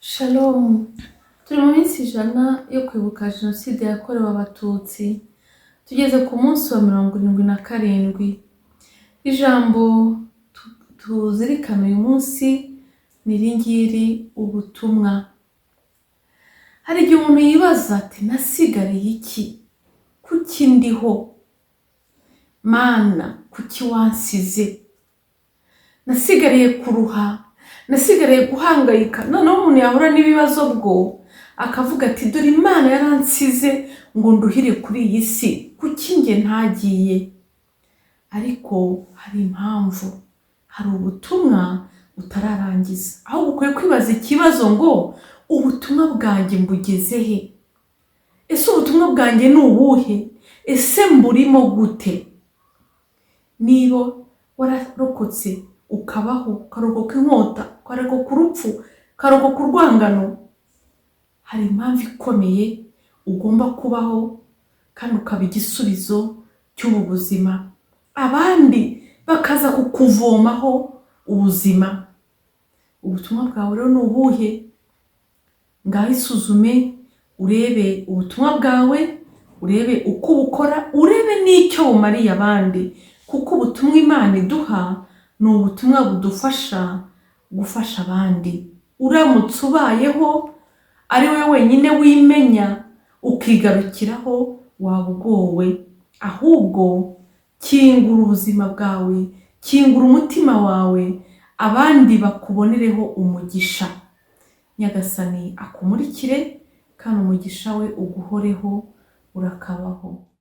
Shalom, turi mu minsi 100 yo kwibuka Jenoside yakorewe Abatutsi. Tugeze ku munsi wa 77. Ijambo tuzirikana uyu munsi ni iringiri: ubutumwa. Hari igihe umuntu yibaza ati nasigariye iki? Kuki ndiho? Mana, kuki wansize? Nasigariye kuruha, nasigariye guhangayika. Noneho umuntu yahura n'ibibazo bwo akavuga ati dore Imana yaransize ngo nduhire kuri iyi si, kuki nge ntagiye? Ariko hari impamvu, hari ubutumwa utararangiza. Aho ukwiye kwibaza ikibazo ngo ubutumwa bwanjye mbugeze he? Ese ubutumwa bwanjye ni ubuhe? Ese mburimo gute? Niba wararokotse ukabaho, ukarokoka inkota, ukarokoka urupfu, ukarokoka urwangano, hari impamvu ikomeye ugomba kubaho kandi ukaba igisubizo cy'ubu buzima, abandi bakaza kukuvomaho ubuzima. Ubutumwa bwawe rero ni ubuhe? Ngaho isuzume, urebe ubutumwa bwawe, urebe uko ubukora, urebe n'icyo bumariye abandi, kuko ubutumwa Imana iduha ni ubutumwa budufasha gufasha abandi. Uramutse ubayeho ari we wenyine wimenya ukigarukiraho, waba ugowe. Ahubwo kingura ubuzima bwawe, kingura umutima wawe, abandi bakubonereho umugisha. Nyagasani akumurikire kandi umugisha we uguhoreho, urakabaho.